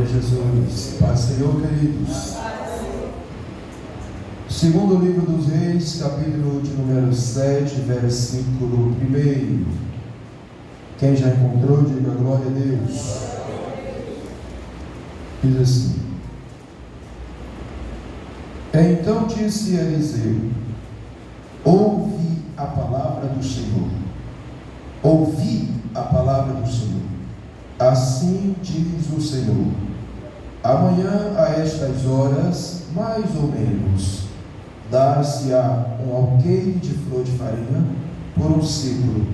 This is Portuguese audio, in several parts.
de Jesus. Paz, Senhor, queridos. Segundo livro dos Reis, capítulo de número 7, versículo 1. Quem já encontrou, diga glória a Deus. Diz assim: Então disse Eliseu: Ouve a palavra do Senhor. Ouvi a palavra do Senhor. Assim diz o Senhor: Amanhã a estas horas, mais ou menos, dar-se-á um alqueire de flor de farinha por um ciclo,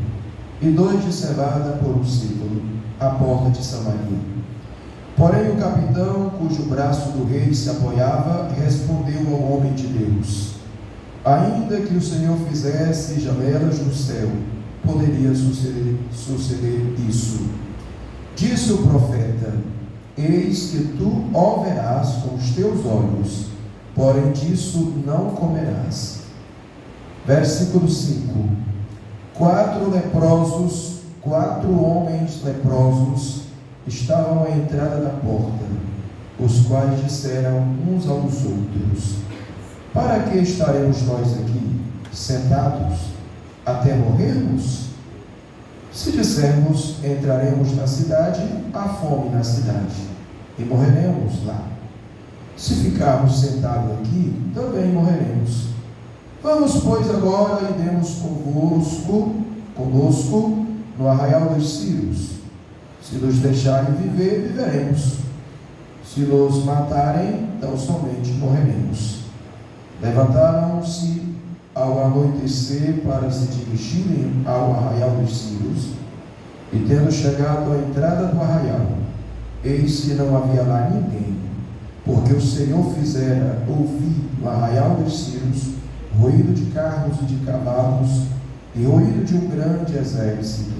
e 2 de cevada por um ciclo, à porta de Samaria. Porém o capitão, cujo braço do rei se apoiava, respondeu ao homem de Deus: Ainda que o Senhor fizesse janelas no céu, poderia suceder isso. Disse o profeta: Eis que tu ó verás com os teus olhos, porém disso não comerás. Versículo 5: 4 homens leprosos estavam à entrada da porta, os quais disseram uns aos outros: Para que estaremos nós aqui, sentados, até morrermos? Se dissermos, entraremos na cidade, há fome na cidade, e morreremos lá. Se ficarmos sentados aqui, também morreremos. Vamos, pois, agora e demos conosco no arraial dos círios. Se nos deixarem viver, viveremos. Se nos matarem, tão somente morreremos. Levantaram-se ao anoitecer para se dirigirem ao arraial dos círios, e tendo chegado à entrada do arraial, eis que não havia lá ninguém, porque o Senhor fizera ouvir no arraial dos círios ruído de carros e de cavalos, e ruído de um grande exército,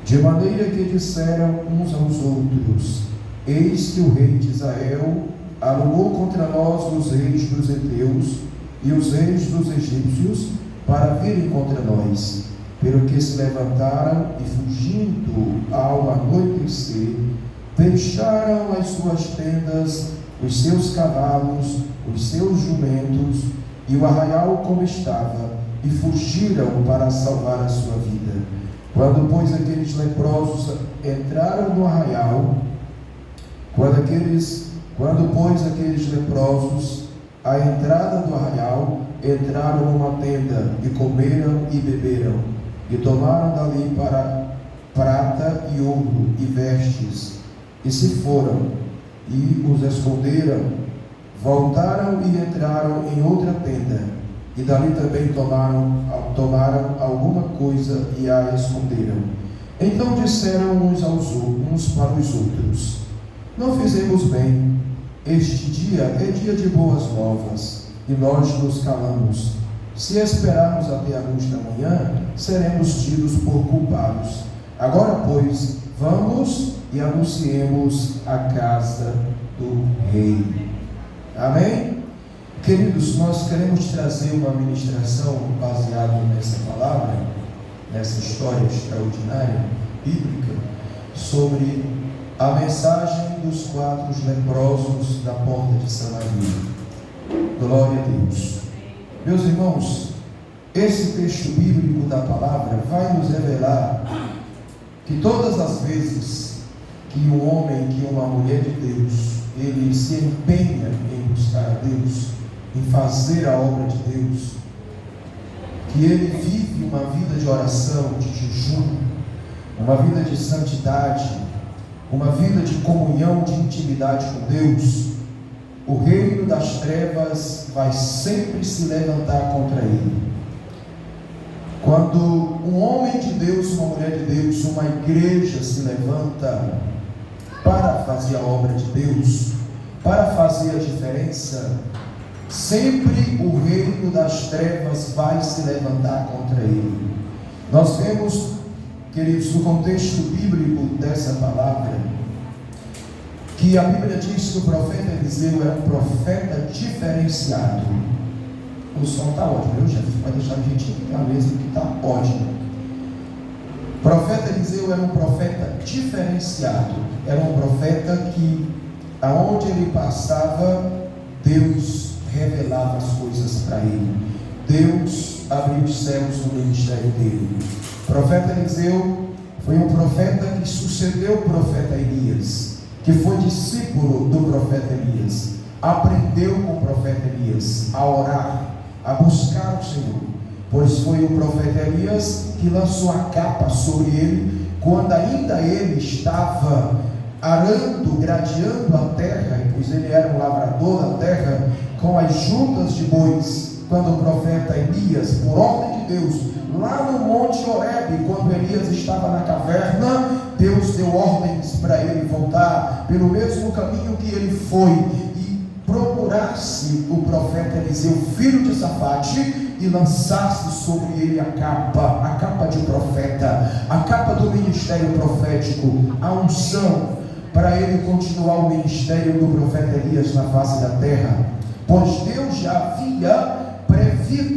de maneira que disseram uns aos outros: Eis que o rei de Israel alugou contra nós os reis dos heteus e os reis dos egípcios para virem contra nós, pelo que se levantaram e, fugindo ao anoitecer, deixaram as suas tendas, os seus cavalos, os seus jumentos e o arraial como estava, e fugiram para salvar a sua vida. Quando, pois, aqueles leprosos entraram no arraial, à entrada do arraial, entraram numa tenda, e comeram e beberam, e tomaram dali para prata e ouro e vestes, e se foram, e os esconderam. Voltaram e entraram em outra tenda, e dali também tomaram alguma coisa e a esconderam. Então disseram uns para os outros: Não fizemos bem. Este dia é dia de boas novas, e nós nos calamos. Se esperarmos até a luz da manhã, seremos tidos por culpados. Agora, pois, vamos e anunciemos a casa do rei. Amém? Queridos, nós queremos trazer uma ministração baseada nessa palavra, nessa história extraordinária, bíblica, sobre a mensagem dos 4 leprosos da porta de Samaria. Glória a Deus. Meus irmãos, esse texto bíblico da palavra vai nos revelar que todas as vezes que um homem, que uma mulher de Deus, ele se empenha em buscar a Deus, em fazer a obra de Deus, que ele vive uma vida de oração, de jejum, uma vida de santidade, uma vida de comunhão, de intimidade com Deus, o reino das trevas vai sempre se levantar contra ele. Quando um homem de Deus, uma mulher de Deus, uma igreja se levanta para fazer a obra de Deus, para fazer a diferença, sempre o reino das trevas vai se levantar contra ele. Nós vemos, queridos, no contexto bíblico dessa palavra, que a Bíblia diz que o profeta Eliseu era um profeta diferenciado. O som está ótimo, viu, gente? Pode deixar a gente aqui na mesa que está ótimo. O profeta Eliseu era um profeta diferenciado. Era um profeta que aonde ele passava, Deus revelava as coisas para ele. Deus abriu os céus no ministério dele. O profeta Eliseu foi um profeta que sucedeu o profeta Elias, que foi discípulo do profeta Elias, aprendeu com o profeta Elias a orar, a buscar o Senhor, pois foi o profeta Elias que lançou a capa sobre ele, quando ainda ele estava arando, gradeando a terra, pois ele era um lavrador da terra, com as juntas de bois. Quando o profeta Elias, por ordem de Deus, lá no monte Horebe, quando Elias estava na caverna, Deus deu ordens para ele voltar pelo mesmo caminho que ele foi e procurasse o profeta Eliseu, filho de Safate, e lançasse sobre ele a capa de profeta, a capa do ministério profético, a unção, para ele continuar o ministério do profeta Elias na face da terra, pois Deus já havia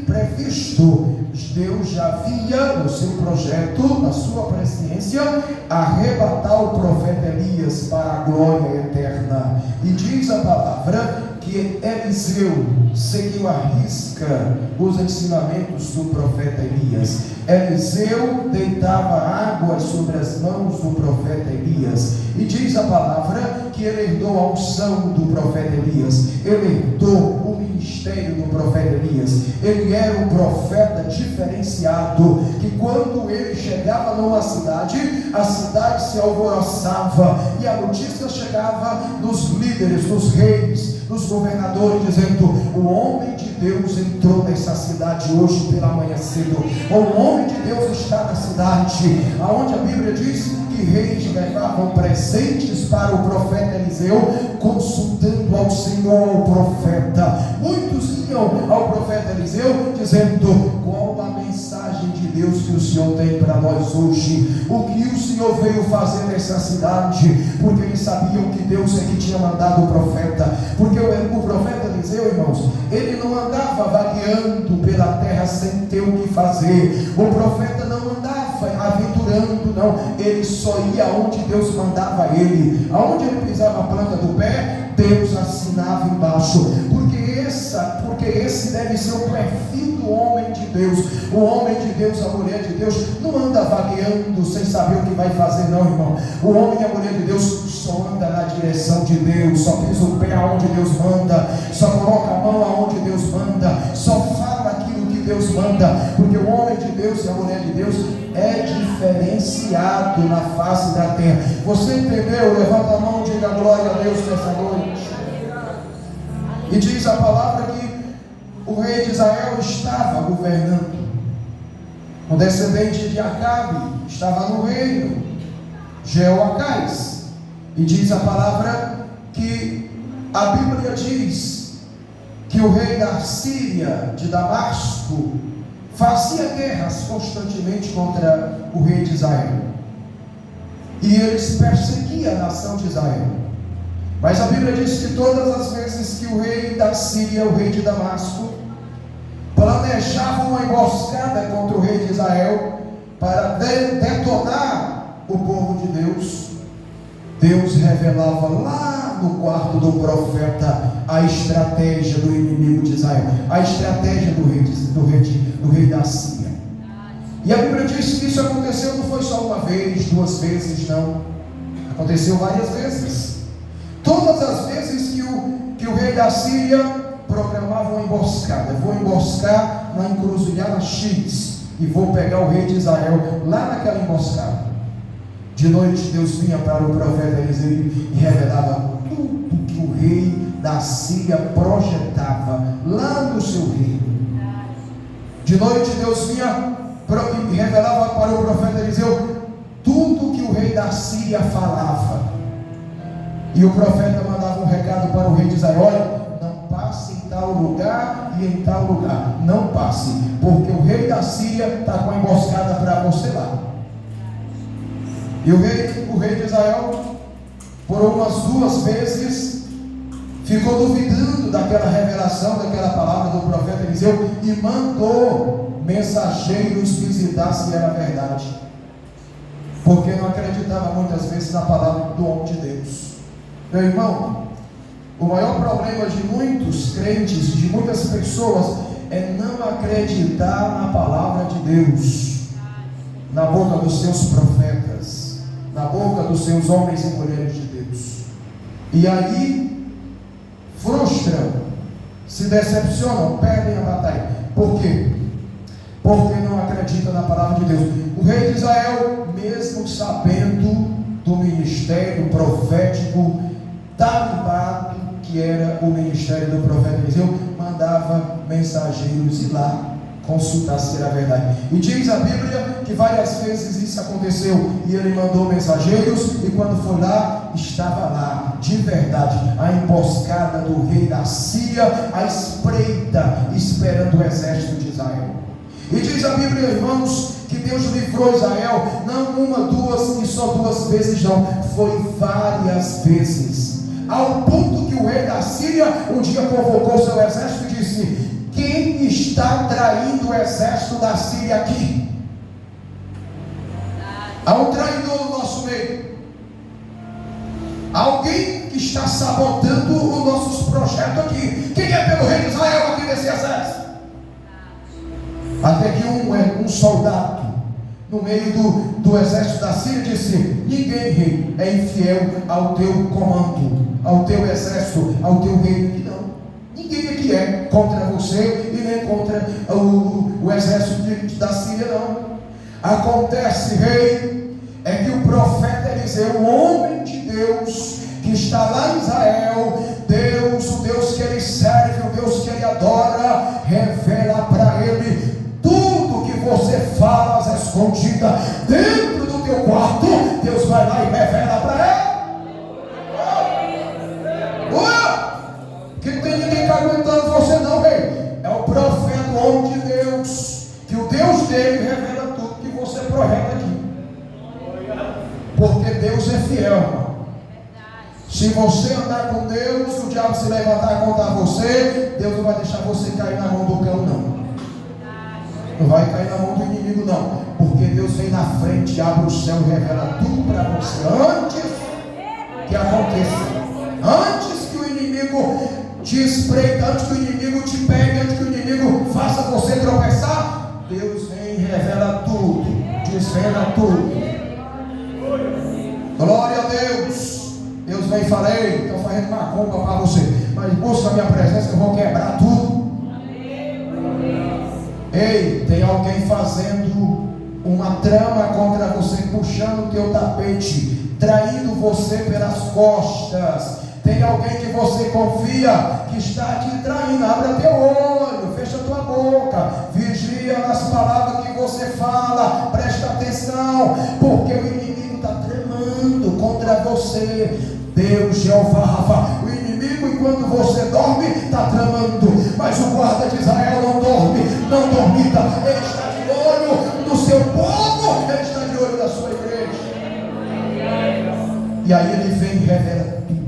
previsto, Deus já havia no seu projeto, na sua presciência, arrebatar o profeta Elias para a glória eterna. E diz a palavra que Eliseu seguiu à risca os ensinamentos do profeta Elias. Eliseu deitava água sobre as mãos do profeta Elias, e diz a palavra que ele herdou a unção do profeta Elias, ele herdou o ministério do profeta Elias. Ele era um profeta diferenciado, que quando ele chegava numa cidade, a cidade se alvoroçava, e a notícia chegava dos líderes, dos reis, dos governadores, dizendo: o homem de Deus entrou nessa cidade hoje pela manhã cedo, o homem de Deus está na cidade, aonde a Bíblia diz que reis levavam presentes para o profeta Eliseu, consultando ao Senhor, ao profeta. Muitos iam ao profeta Eliseu dizendo: qual a mensagem de Deus que o Senhor tem para nós hoje? O que o Senhor veio fazer nessa cidade? Porque eles sabiam que Deus é que tinha mandado o profeta. Porque o profeta Eliseu, irmãos, ele não andava vagueando pela terra sem ter o que fazer. O profeta não andava aventurando, não. Ele só ia aonde Deus mandava ele. Aonde ele pisava a planta do pé, Deus assinava embaixo. Porque esse deve ser o perfil do homem de Deus. O homem de Deus, a mulher de Deus, não anda vagueando sem saber o que vai fazer, não, irmão. O homem e a mulher de Deus só anda na direção de Deus, só pisa o pé aonde Deus manda, só coloca a mão aonde Deus manda, só fala aquilo que Deus manda, porque o homem de Deus e a mulher de Deus é diferenciado na face da terra. Você entendeu? Levanta a mão e diga glória a Deus nessa noite. E diz a palavra que o rei de Israel estava governando, o descendente de Acabe estava no reino, Jeoacás. E diz a palavra que a Bíblia diz que o rei da Síria, de Damasco, fazia guerras constantemente contra o rei de Israel, e eles perseguiam a nação de Israel. Mas a Bíblia diz que todas as vezes que o rei da Síria, o rei de Damasco, planejava uma emboscada contra o rei de Israel para detonar o povo de Deus, Deus revelava lá no quarto do profeta a estratégia do inimigo de Israel, a estratégia do rei da Síria. E a Bíblia diz que isso aconteceu, não foi só uma vez, duas vezes, não. Aconteceu várias vezes. Todas as vezes que o rei da Síria programava uma emboscada: vou emboscar na encruzilhada X e vou pegar o rei de Israel lá naquela emboscada. De noite Deus vinha para o profeta Eliseu e revelava tudo que o rei da Síria projetava lá no seu reino. De noite Deus vinha e revelava para o profeta Eliseu tudo que o rei da Síria falava. E o profeta mandava um recado para o rei de Israel: olha, não passe em tal lugar e em tal lugar, não passe, porque o rei da Síria está com a emboscada para você lá. E o rei de Israel, por umas duas vezes, ficou duvidando daquela revelação, daquela palavra do profeta Eliseu, e mandou mensageiros visitar se era verdade, porque não acreditava muitas vezes na palavra do homem de Deus. Meu irmão, O maior problema de muitos crentes, de muitas pessoas, é não acreditar na palavra de Deus, na boca dos seus profetas, na boca dos seus homens e mulheres de Deus. E aí frustram, se decepcionam, perdem a batalha. Por quê? Porque não acreditam na palavra de Deus. O rei de Israel, mesmo sabendo do ministério profético tarimbado que era o ministério do profeta Eliseu, mandava mensageiros ir lá consultar se era verdade. E diz a Bíblia que várias vezes isso aconteceu, e ele mandou mensageiros, e quando foi lá, estava lá, de verdade, a emboscada do rei da Síria, a espreita, esperando o exército de Israel. E diz a Bíblia, irmãos, que Deus livrou Israel, não uma, duas e só duas vezes não, foi várias vezes, ao ponto que o rei da Síria um dia convocou seu exército e disse: quem está traindo o exército da Síria aqui? Há um traidor no nosso meio, alguém que está sabotando os nossos projetos aqui. Quem é pelo rei de Israel aqui nesse exército? Até que um soldado no meio do exército da Síria disse: ninguém, rei, é infiel ao teu comando, ao teu exército, ao teu reino. Não, ninguém aqui é contra você e nem contra o exército da Síria, não. Acontece, rei, é que o profeta Eliseu, o homem de Deus que está lá em Israel, Deus, o Deus que ele serve, o Deus que ele adora, revela para ele tudo que você fala às escondidas dentro do teu quarto. Deus vai lá e revela para ele. Que não tem ninguém aguentando você não, rei. É o profeta, o homem de Deus, que o Deus dele revela tudo que você projeta aqui. Porque Deus é fiel, irmão. Se você andar com Deus, o diabo se levantar contra você, Deus não vai deixar você cair na mão do cão, não. Não vai cair na mão do inimigo, não. Porque Deus vem na frente, abre o céu e revela tudo para você antes que aconteça. Antes que o inimigo te espreita, antes que o inimigo te pegue, antes que o inimigo faça você tropeçar, Deus vem e revela tudo, desvela tudo. Glória a Deus. Deus vem e fala: ei, estou fazendo uma compra para você, mas busca a minha presença, eu vou quebrar tudo. Ei, tem alguém fazendo uma trama contra você, puxando o teu tapete, traindo você pelas costas. Tem alguém que você confia que está te traindo. Abra teu olho, fecha tua boca, vigia nas palavras que você fala, presta atenção, porque o inimigo está tramando contra você. Deus, Jeová Rafa, o inimigo enquanto você dorme está tramando, mas o guarda de Israel não dorme, não dormita. Ele está de olho no seu povo, ele está de olho na sua igreja. E aí ele vem e revela tudo.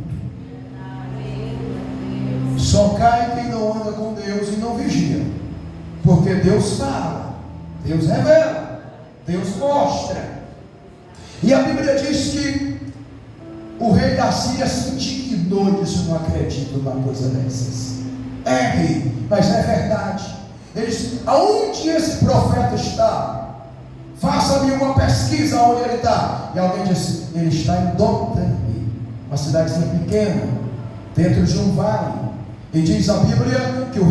Só cai quem não anda com Deus e não vigia, porque Deus fala, Deus revela, Deus mostra. E a Bíblia diz que o rei da Síria se indignou e disse: não acredito numa coisa dessas. É, rei, mas é verdade. Ele disse: aonde esse profeta está? Faça-me uma pesquisa onde ele está. E alguém disse: ele está em Dotani, uma cidadezinha pequena, dentro de um vale. E diz a Bíblia que o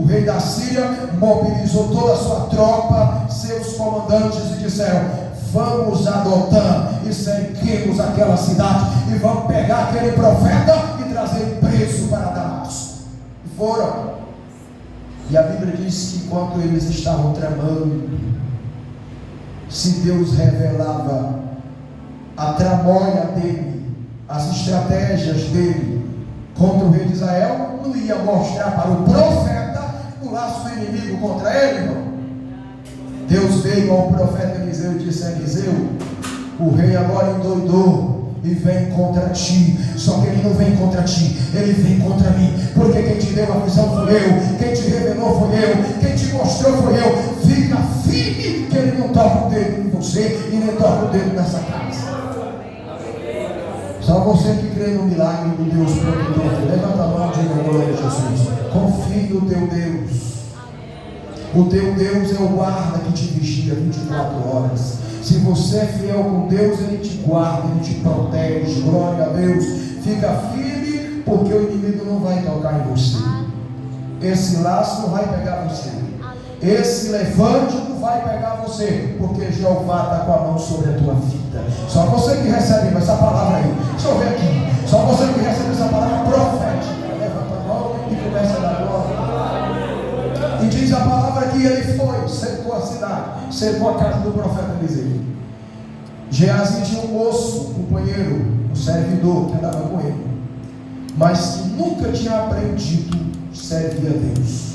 rei da Síria mobilizou toda a sua tropa, seus comandantes, e disseram: vamos a Dotã e cerquemos aquela cidade e vamos pegar aquele profeta e trazer ele preso para Damasco. E foram. E a Bíblia diz que enquanto eles estavam tramando, se Deus revelava a tramóia dele, as estratégias dele contra o rei de Israel, não ia mostrar para o profeta o laço do inimigo contra ele, irmão. Deus veio ao profeta Eliseu e disse: Eliseu, o rei agora endoidou e vem contra ti. Só que ele não vem contra ti, ele vem contra mim, porque quem te deu a visão foi eu, quem te revelou foi eu, quem te mostrou foi eu. Fica firme que ele não toca o dedo em você e nem toca o dedo nessa casa. Só você que crê no milagre do Deus protetor, levanta glória a Jesus. Confie no teu Deus. O teu Deus é o guarda que te vigia 24 horas. Se você é fiel com Deus, Ele te guarda, Ele te protege. Glória a Deus. Fica firme, porque o inimigo não vai tocar em você. Esse laço não vai pegar você. Esse levante não vai pegar você, porque Jeová está com a mão sobre a tua vida. Só você que recebe essa palavra aí. Deixa eu ver aqui. Só você que recebe essa palavra profética. Levanta a mão e começa a dar glória. E diz a palavra que ele foi, cercou a cidade, cercou a casa do profeta Eliseu. Geazi tinha um moço, um companheiro, um servidor que andava com ele, mas que nunca tinha aprendido a servir a Deus.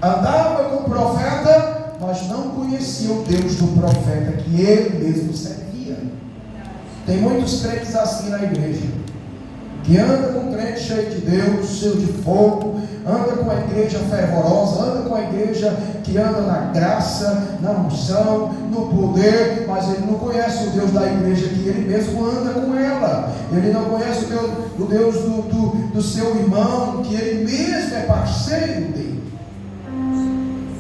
Andava com o profeta, mas não conhecia o Deus do profeta que ele mesmo servia. Tem muitos crentes assim na igreja, que anda com crente cheio de Deus, cheio de fogo, anda com a igreja fervorosa, anda com a igreja que anda na graça, na unção, no poder, mas ele não conhece o Deus da igreja que ele mesmo anda com ela. Ele não conhece o Deus do seu irmão, que ele mesmo é parceiro dele.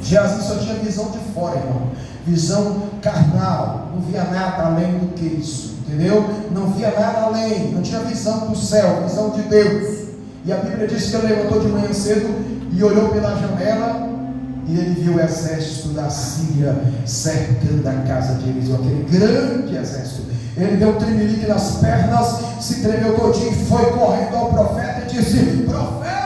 Geazi só tinha visão de fora, irmão, visão carnal, não via nada além do que isso, entendeu? Não via nada além, não tinha visão do céu, visão de Deus. E a Bíblia diz que ele levantou de manhã cedo e olhou pela janela, e ele viu o exército da Síria cercando a casa de Eliseu, aquele grande exército. Ele deu um tremelique nas pernas, se tremeu todinho, foi correndo ao profeta e disse: profeta,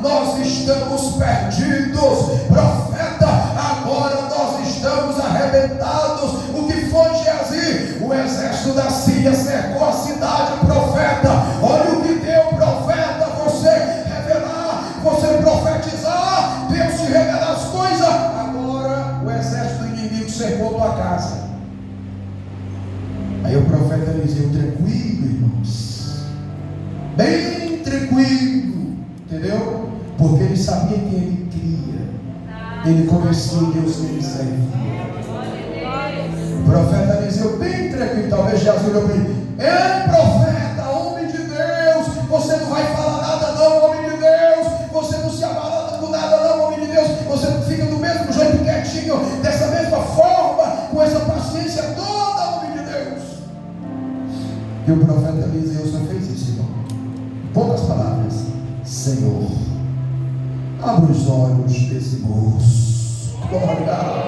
nós estamos perdidos. Profeta, agora nós estamos arrebentados. O que foi, Geazi? O exército da Síria cercou a cidade. Profeta, olha o que deu, profeta. Você revelar, você profetizar, Deus te revela as coisas. Agora o exército do inimigo cercou tua casa. Aí o profeta Eliseu, tranquilo, irmãos, bem tranquilo, entendeu? Porque ele sabia que ele cria, ele conhecia o Deus que ele servia. O profeta Eliseu, bem tranquilo. Talvez Jesus olhou para ele: ei, profeta, homem de Deus, você não vai falar nada não, homem de Deus, você não se abalada com nada não, homem de Deus, você fica do mesmo jeito quietinho, dessa mesma forma, com essa paciência toda, homem de Deus. E o profeta Eliseu só fez isso, irmão. Em poucas palavras: Senhor, abre os olhos desse moço. Glória.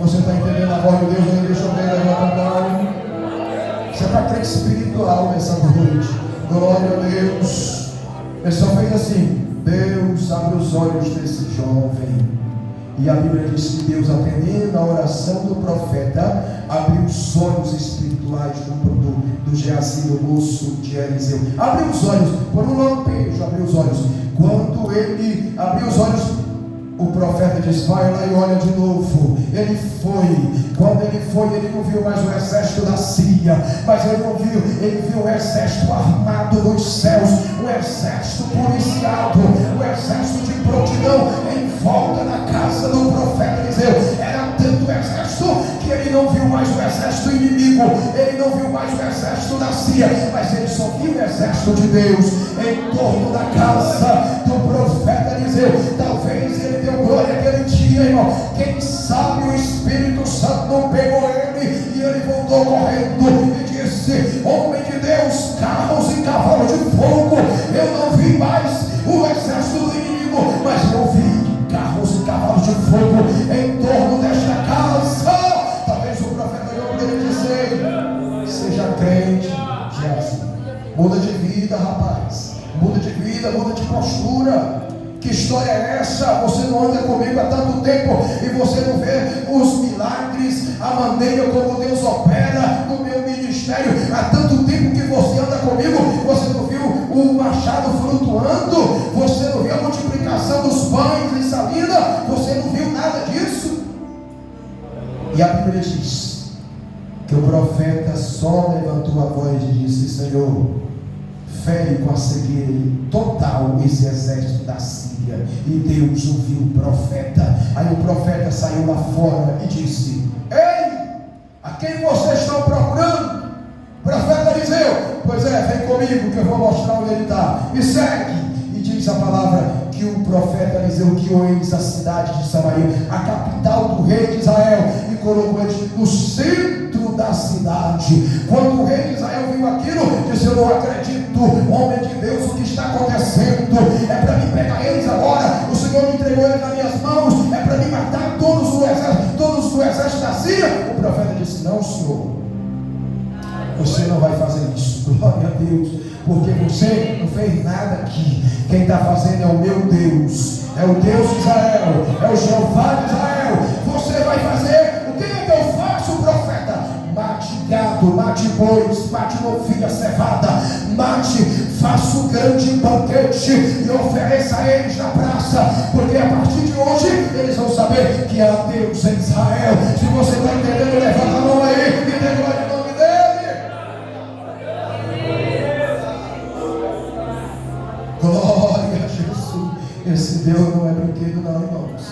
Você está entendendo a voz de Deus? Deixa eu ver, levanta a mão. Você está crente espiritual nessa noite. Glória a Deus. Ele só fez assim: Deus, abre os olhos desse jovem. E a Bíblia diz que Deus, atendendo a oração do profeta, abriu os olhos espirituais do Geazi, do moço de Eliseu. Abriu os olhos, por um lampejo, abriu os olhos. Quando ele abriu os olhos, o profeta diz: vai lá e olha de novo. Ele foi. Quando ele foi, ele não viu mais o exército da Síria, mas ele viu o exército armado dos céus, o exército policiado, o exército de prontidão em volta da casa do profeta Eliseu. Era tanto exército que ele não viu mais o exército inimigo, ele não viu mais o exército da Síria, mas ele só viu o exército de Deus em torno da casa do profeta Eliseu. Talvez ele deu glória aquele dia, irmão. Quem sabe o Espírito Santo não pegou ele e ele voltou correndo e disse: homem de Deus, carros e cavalos de fogo. Eu não vi mais o exército do inimigo, mas eu vi carros e cavalos de fogo em torno desta casa. Talvez o profeta olhou para ele e disse: seja crente, Jesus. Muda de vida, rapaz. Muda de vida, muda de postura. Que história é essa? Você não anda comigo há tanto tempo e você não vê os milagres, a maneira como Deus opera no meu ministério. Há tanto tempo que você anda comigo, você não viu o machado flutuando, você não viu a multiplicação dos pães em salina, você não viu nada disso. E a Bíblia diz que o profeta só levantou a voz e disse: Senhor, fere com a cegueira total esse exército da Síria. E Deus ouviu o profeta. Aí o profeta saiu lá fora e disse: ei, a quem vocês estão procurando? Profeta Eliseu. Pois é, vem comigo que eu vou mostrar onde ele está. Me segue. E diz a palavra que o profeta Eliseu guiou eles à cidade de Samaria, a capital do rei de Israel, e colocou eles no centro da cidade. Quando o rei de Israel viu aquilo, disse: eu não acredito, homem de Deus, o que está acontecendo? É para mim pegar eles agora. O Senhor me entregou eles nas minhas mãos, é para me matar todos do exército da Síria. O profeta disse: não, Senhor, você não vai fazer isso. Glória a Deus, porque você não fez nada aqui. Quem está fazendo é o meu Deus, é o Deus de Israel, é o Jeová de Israel. Você vai fazer. O que é que eu faço, profeta? Mate gado, mate bois, mate novilha cevada, mate, faça um grande banquete e ofereça a eles na praça, porque a partir de hoje eles vão saber que há Deus em Israel. Se você está entendendo, levanta a mão aí e dê glória ao nome dele. Glória a Jesus. Esse Deus não é brinquedo não, irmãos.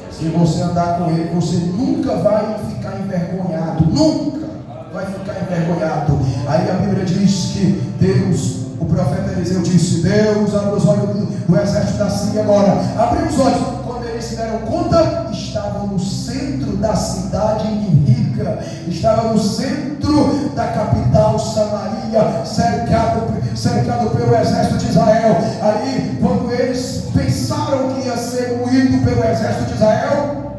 Se você andar com ele, você nunca vai ficar envergonhado. Nunca vai ficar envergonhado. Aí a Bíblia diz que Deus, o profeta Eliseu disse: Deus abre os olhos do exército da Síria agora. Abriu os olhos. Quando eles se deram conta, estavam no centro da cidade inimiga, estavam no centro da capital Samaria, cercado pelo exército de Israel. Aí, quando eles pensaram que ia ser moído pelo exército de Israel,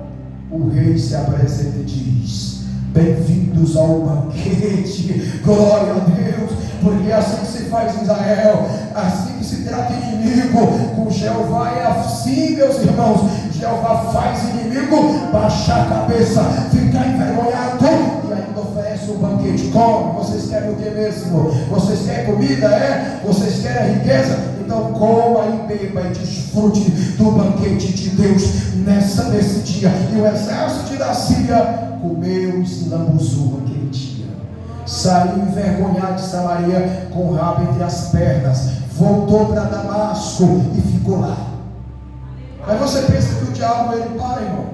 o rei se apresenta e diz: bem-vindos ao banquete. Glória a Deus, porque é assim que se faz em Israel, assim que se trata inimigo. Com Jeová é assim, meus irmãos. Jeová faz inimigo baixar a cabeça, ficar envergonhado, e ainda oferece um banquete. Come, vocês querem o que mesmo? Vocês querem comida? É? Vocês querem riqueza? Então coma e beba e desfrute do banquete de Deus nesse dia. E o exército da Síria comeu e se lambuzou aquele dia. Saiu envergonhado de Samaria com o rabo entre as pernas, voltou para Damasco e ficou lá. Mas você pensa que o diabo ele para, irmão?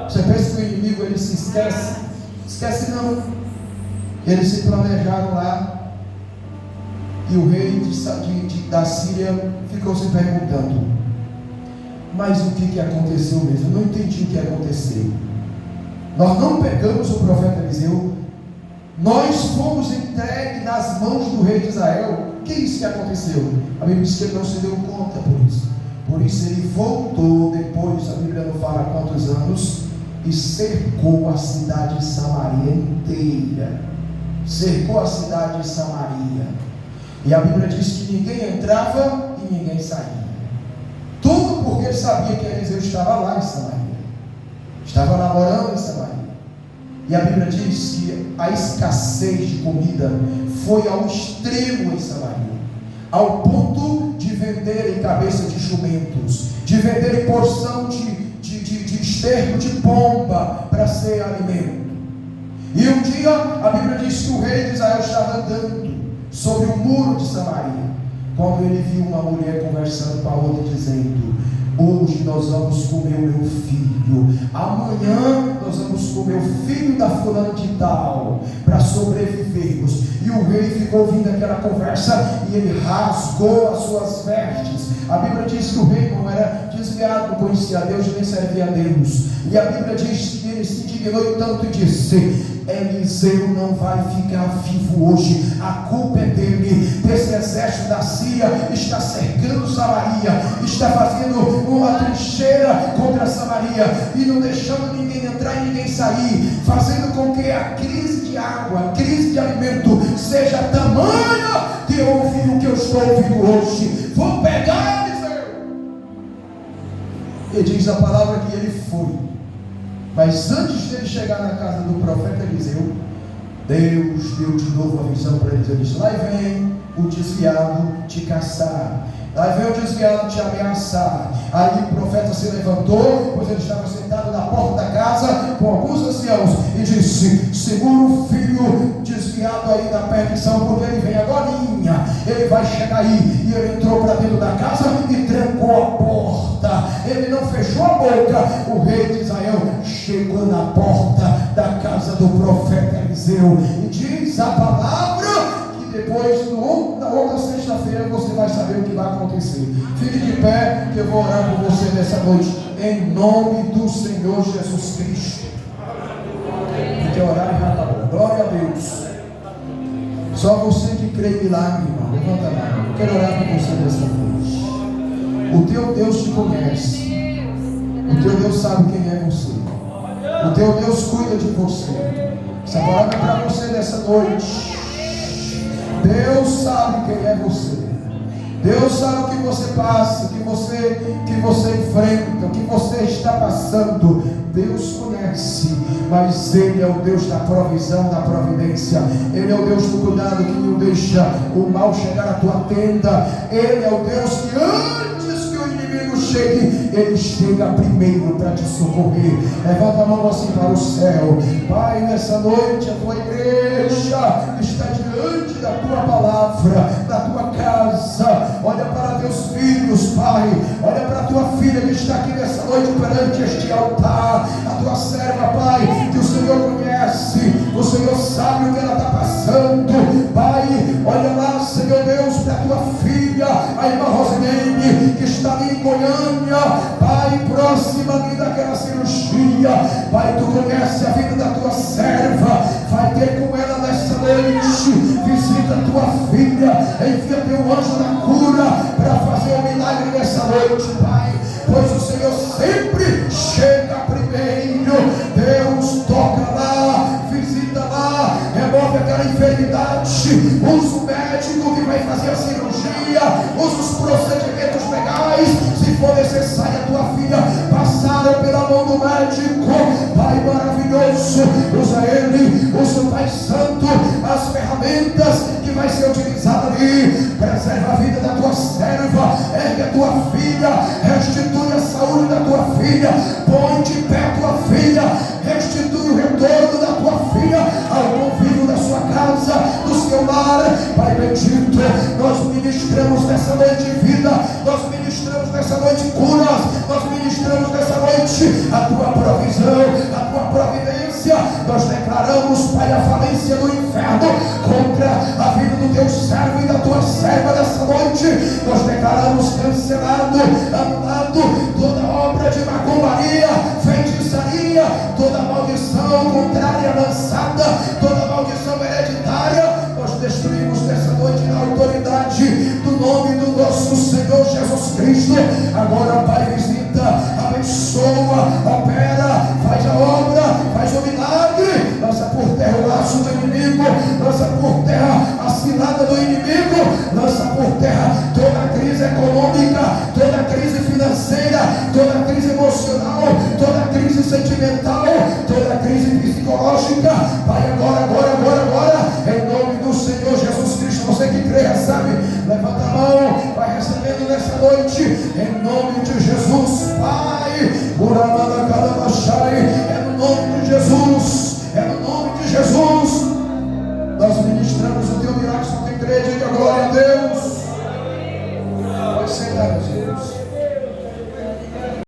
Você pensa que o inimigo ele se esquece? Esquece não. Eles se planejaram lá, e o rei da Síria ficou se perguntando: mas o que aconteceu mesmo? Eu não entendi o que aconteceu. Nós não pegamos o profeta Eliseu, nós fomos entregues nas mãos do rei de Israel. O que é isso que aconteceu? A Bíblia diz que ele não se deu conta por isso. Por isso ele voltou depois, a Bíblia não fala quantos anos, e cercou a cidade de Samaria inteira. Cercou a cidade de Samaria. E a Bíblia diz que ninguém entrava e ninguém saía. Tudo porque ele sabia que Eliseu estava lá em Samaria. Estava namorando em Samaria. E a Bíblia diz que a escassez de comida foi ao extremo em Samaria, ao ponto de venderem cabeça de jumentos, de venderem porção de esterco de pomba para ser alimento. E um dia a Bíblia diz que o rei de Israel estava andando sobre o muro de Samaria, quando ele viu uma mulher conversando com a outra, dizendo: hoje nós vamos comer o meu filho, amanhã nós vamos comer o filho da fulana de tal, para sobrevivermos. E o rei ficou ouvindo aquela conversa e ele rasgou as suas vestes. A Bíblia diz que o rei não era desviado, não conhecia a Deus, nem servia a Deus. E a Bíblia diz que ele se indignou tanto e disse: Eliseu não vai ficar vivo hoje, a culpa é dele. Esse exército da Síria está cercando Samaria, está fazendo uma trincheira contra Samaria e não deixando ninguém entrar e ninguém sair, fazendo com que a crise de água, a crise de alimento seja tamanha que eu ouvi o que eu estou ouvindo hoje. Vou pegar Eliseu. E diz a palavra que ele foi. Mas antes de ele chegar na casa do profeta Eliseu, Deus deu de novo a visão para Eliseu. Disse: lá vem o desviado te caçar, lá vem o desviado te ameaçar. Aí o profeta se levantou, pois ele estava sentado na porta da casa com alguns anciãos, e disse: segura o filho desviado aí da perdição, porque ele vem agorinha, ele vai chegar aí. E ele entrou para dentro da casa e trancou a porta, ele não fechou a boca. O rei de Israel chegou na porta da casa do profeta Eliseu, e diz a palavra que depois, na outra que vai acontecer. Fique de pé, que eu vou orar por você nessa noite, em nome do Senhor Jesus Cristo. Fique orar e acabou. Glória a Deus. Só você que crê em milagre, irmão, levanta a mão. Eu quero orar por você nessa noite. O teu Deus te conhece. O teu Deus sabe quem é você. O teu Deus cuida de você. Essa palavra é para você nessa noite. Deus sabe quem é você. Deus sabe o que você passa, o que você enfrenta, o que você está passando. Deus conhece, mas Ele é o Deus da provisão, da providência. Ele é o Deus do cuidado que não deixa o mal chegar à tua tenda. Ele é o Deus que antes que o inimigo chegue, Ele chega primeiro para te socorrer. Levanta a mão assim para o céu. Pai, nessa noite a tua igreja está diante da tua palavra, da tua casa. Olha para teus filhos, Pai. Olha para a tua filha que está aqui nessa noite perante este altar. A tua serva, Pai, que o Senhor conhece, o Senhor sabe o que ela está passando. Pai, olha lá, Senhor Deus, para a tua filha, a irmã Rosilene, que está ali em Goiânia, Pai, próxima ali daquela cirurgia. Pai, tu conhece a vida da tua serva. Vai ter com ela nessa noite. Visita a tua filha, envia teu anjo da cura para fazer o milagre nessa noite, Pai, pois o Senhor sempre chega primeiro. Deus, toca lá, visita lá, remove aquela enfermidade, usa o médico que vai fazer a cirurgia, usa os procedimentos legais, se for necessário a tua filha passar pela mão do médico. Pai maravilhoso, usa ele, usa o Pai Santo, as ferramentas que vai ser utilizada ali. Preserva a vida da tua serva, ergue a tua filha, restitui a saúde da tua filha, põe de pé a tua filha, restitui o retorno da tua filha ao convívio da sua casa, do seu lar. Pai bendito, nós ministramos nessa noite vida, nós ministramos nessa noite curas, nós ministramos nessa noite a tua provisão, a tua providência. Nós declaramos, Pai, a falência do inferno contra a vida do teu servo e da tua serva nessa noite. Nós declaramos cancelado, anulado toda obra de macumbaria, feitiçaria, toda maldição contrária lançada, toda maldição hereditária. Nós destruímos nessa noite na autoridade do nome do nosso Senhor Jesus Cristo. Agora, Pai, visita, abençoa, opera, faz a obra, faz o milagre. Lança por terra o laço do inimigo, lança por terra a cilada do inimigo, lança por terra toda a crise econômica, toda a crise financeira, toda a crise emocional, toda a crise sentimental, toda a crise psicológica. Pai, agora, em nome do Senhor Jesus Cristo, você que crê, recebe, levanta a mão, vai recebendo nessa noite, em nome de Jesus, Pai. É no nome de Jesus.